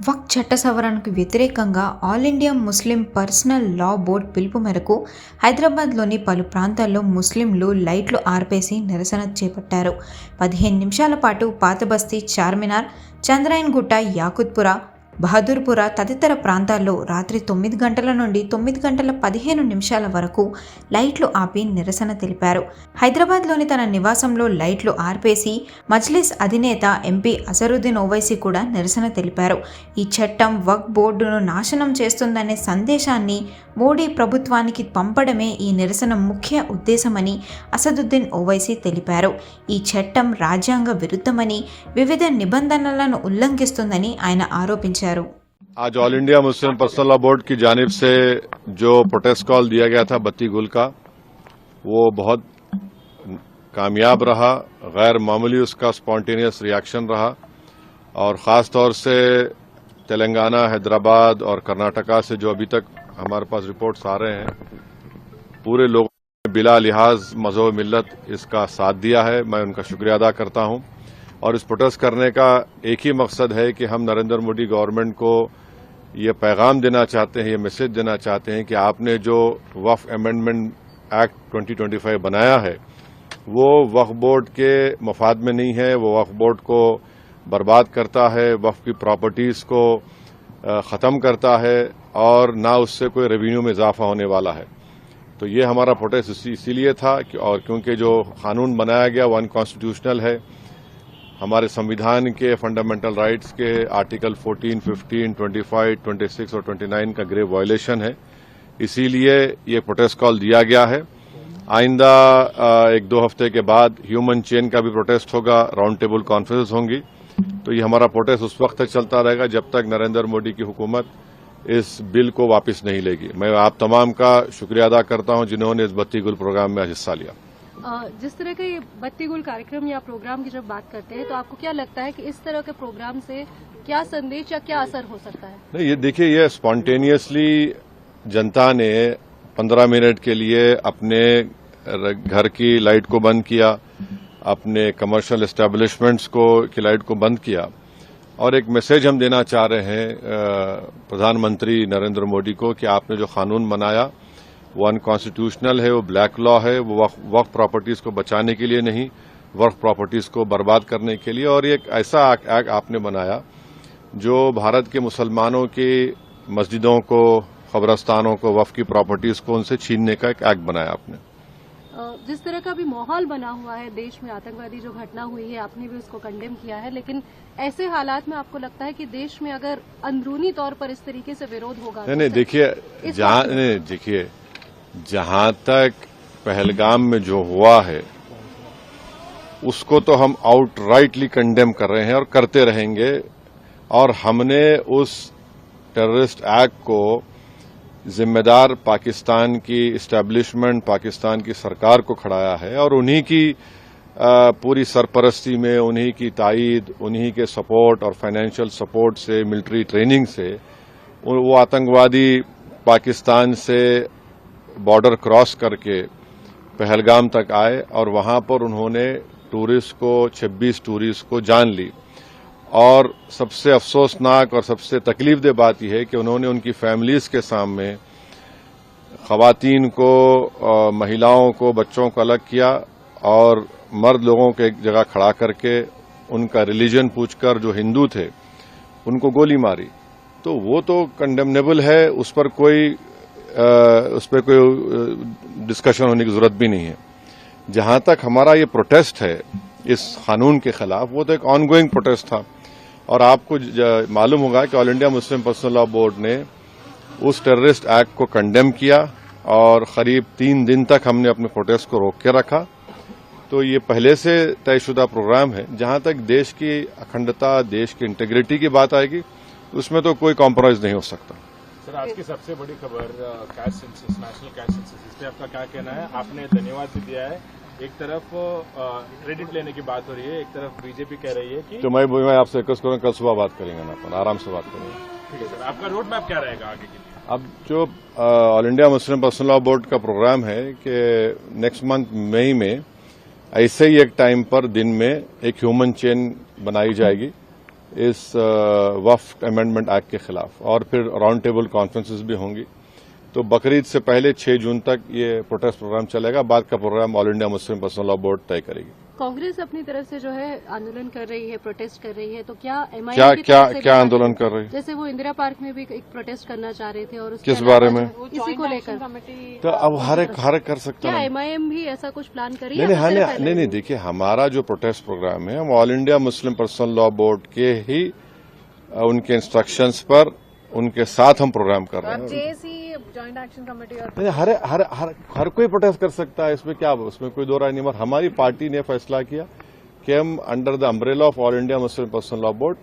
వక్ఫ్ చట్ట సవరణకు వ్యతిరేకంగా all India Muslim personal లా board పిలుపు మేరకు హైదరాబాద్లోని పలు ప్రాంతాల్లో ముస్లింలు లైట్లు ఆర్పేసి నిరసన చేపట్టారు. 15 నిమిషాల పాటు పాతబస్తీ, చార్మినార్, చంద్రాయన్గుట్ట, యాకుత్పుర, బహదూర్పుర తదితర ప్రాంతాల్లో రాత్రి 9 గంటల నుండి 9 గంటల 15 నిమిషాల వరకు లైట్లు ఆపి నిరసన తెలిపారు. హైదరాబాద్లోని తన నివాసంలో లైట్లు ఆర్పేసి మజ్లిస్ అధినేత ఎంపీ అజరుద్దీన్ ఓవైసీ కూడా నిరసన తెలిపారు. ఈ చట్టం వక్ఫ్ బోర్డును నాశనం చేస్తుందనే సందేశాన్ని మోడీ ప్రభుత్వానికి పంపడమే ఈ నిరసన ముఖ్య ఉద్దేశమని అసదుద్దీన్ ఓవైసీ తెలిపారు. ఈ చట్టం రాజ్యాంగ విరుద్ధమని, వివిధ నిబంధనలను ఉల్లంఘిస్తుందని ఆయన ఆరోపించారు. आज all India Muslim personal law board की जानिब से जो प्रोटेस्ट कॉल दिया गया था बत्ती गुल का, वो बहुत कामयाब रहा। गैर मामूली उसका स्पॉन्टेनियस रिएक्शन रहा और ख़ास तौर से तेलंगाना, हैदराबाद और कर्नाटका से जो अभी तक हमारे पास रिपोर्ट्स आ रहे हैं, पूरे लोगों ने बिला लिहाज मज़हब मिल्लत इसका साथ दिया है। मैं उनका शुक्रिया अदा करता हूं। और इस प्रोटेस्ट करने का एक ही मकसद है कि हम नरेंद्र मोदी गवर्नमेंट को ये पैगाम देना चाहते हैं, ये मैसेज देना चाहते हैं कि आपने जो वक्फ अमेंडमेंट एक्ट 2025 बनाया है वो वक्फ बोर्ड के मफाद में नहीं है। वो वक्फ बोर्ड को बर्बाद करता है, वक्फ की प्रॉपर्टीज़ को ख़त्म करता है और ना उससे कोई रेवेन्यू में इजाफा होने वाला है। तो ये हमारा प्रोटेस्ट इसीलिए था और क्योंकि जो कानून बनाया गया वो अनकॉन्स्टिट्यूशनल है। हमारे संविधान के फंडामेंटल राइट्स के आर्टिकल 14, 15, 25, 26 और 29 का ग्रेव वायलेशन है। इसीलिए ये प्रोटेस्ट कॉल दिया गया है। आइंदा 1-2 हफ्ते के बाद ह्यूमन चेन का भी प्रोटेस्ट होगा, राउंड टेबल कॉन्फ्रेंस होंगी। तो ये हमारा प्रोटेस्ट उस वक्त तक चलता रहेगा जब तक नरेंद्र मोदी की हुकूमत इस बिल को वापस नहीं लेगी। मैं आप तमाम का शुक्रिया अदा करता हूं जिन्होंने इस बत्ती गुल प्रोग्राम में हिस्सा लिया। जिस तरह का ये बत्ती गुल कार्यक्रम या प्रोग्राम की जब बात करते हैं तो आपको क्या लगता है कि इस तरह के प्रोग्राम से क्या संदेश या क्या असर हो सकता है? नहीं, ये देखिए, ये स्पॉन्टेनियसली जनता ने 15 मिनट के लिए अपने घर की लाइट को बंद किया, अपने कमर्शियल एस्टेब्लिशमेंट्स की लाइट को बंद किया और एक मैसेज हम देना चाह रहे हैं प्रधानमंत्री नरेंद्र मोदी को कि आपने जो कानून बनाया वो अनकॉन्स्टिट्यूशनल है, वो ब्लैक लॉ है, वो वक्फ प्रॉपर्टीज को बचाने के लिए नहीं, वक्फ प्रॉपर्टीज को बर्बाद करने के लिए। और एक ऐसा एक्ट आपने बनाया जो भारत के मुसलमानों की मस्जिदों को, कब्रस्तानों को, वक्फ की प्रॉपर्टीज को उनसे छीनने का एक एक्ट बनाया आपने। जिस तरह का भी माहौल बना हुआ है देश में, आतंकवादी जो घटना हुई है, आपने भी उसको कंडेम किया है, लेकिन ऐसे हालात में आपको लगता है कि देश में अगर अंदरूनी तौर पर इस तरीके से विरोध होगा? नहीं, देखिए, जहां तक पहलगाम में जो हुआ है उसको तो हम आउटराइटली कंडेम कर रहे हैं और करते रहेंगे। और हमने उस टेररिस्ट एक्ट को जिम्मेदार पाकिस्तान की इस्टेब्लिशमेंट, पाकिस्तान की सरकार को खड़ाया है और उन्हीं की पूरी सरपरस्ती में, उन्हीं की तायीद, उन्हीं के सपोर्ट और फाइनेंशियल सपोर्ट से, मिलिट्री ट्रेनिंग से वो आतंकवादी पाकिस्तान से बॉर्डर क्रॉस करके पहलगाम तक आए और वहां पर उन्होंने 26 टूरिस्ट को जान ली। और सबसे अफसोसनाक और सबसे तकलीफदेह बात यह है कि उन्होंने उनकी फैमिलीज के सामने खवातीन को, महिलाओं को, बच्चों को अलग किया और मर्द लोगों को एक जगह खड़ा करके उनका रिलीजन पूछकर जो हिंदू थे उनको गोली मारी। तो वो तो कंडेमनेबल है, उस पर कोई डिस्कशन होने की जरूरत भी नहीं है। जहां तक हमारा ये प्रोटेस्ट है इस कानून के खिलाफ, वो तो एक ऑनगोइंग प्रोटेस्ट था। और आपको मालूम होगा कि all India Muslim personal law board ने उस टेररिस्ट एक्ट को कंडेम किया और करीब 3 दिन तक हमने अपने प्रोटेस्ट को रोक के रखा। तो ये पहले से तयशुदा प्रोग्राम है। जहां तक देश की अखंडता, देश की इंटीग्रिटी की बात आएगी उसमें तो कोई कॉम्प्रोमाइज नहीं हो सकता। सर, आज की सबसे बड़ी खबर cash census, national cash census, इस पर आपका क्या कहना है? आपने धन्यवाद भी दिया है, एक तरफ क्रेडिट लेने की बात हो रही है, एक तरफ बीजेपी कह रही है कि तो मैं आपसे रिक्वेस्ट करूंगा, कल सुबह बात करेंगे ना, अपन आराम से बात करेंगे। ठीक है सर, आपका रोड मैप क्या रहेगा आगे के लिए? अब जो all India Muslim personal law board का प्रोग्राम है कि नेक्स्ट मंथ मई में ऐसे ही एक टाइम पर दिन में एक ह्यूमन चेन बनाई जाएगी इस वक्फ अमेंडमेंट एक्ट के खिलाफ, और फिर राउंड टेबल कॉन्फ्रेंसेस भी होंगी। तो बकरीद से पहले 6 जून तक ये प्रोटेस्ट प्रोग्राम चलेगा। बाद का program all India Muslim personal law board तय करेगी। कांग्रेस अपनी तरफ से जो है आंदोलन कर रही है, प्रोटेस्ट कर रही है, तो क्या एमआईएम क्या आंदोलन कर रही है? जैसे वो इंदिरा पार्क में भी एक प्रोटेस्ट करना चाह रहे थे, और उसके किस अलावा बारे में? इसी को लेकर तो अब हर एक कर सकता क्या है। एमआईएम भी ऐसा कुछ प्लान कर रही है? नहीं, देखिए, हमारा जो प्रोटेस्ट प्रोग्राम है, हम all India Muslim personal law board के ही उनके इंस्ट्रक्शंस पर उनके साथ हम प्रोग्राम कर रहे हैं। जेएसी जॉइंट एक्शन कमेटी और नहीं, हर कोई प्रोटेस्ट कर सकता है, इसमें क्या, उसमें कोई दो राय नहीं। मगर हमारी पार्टी ने फैसला किया कि हम under the umbrella of all India Muslim personal law board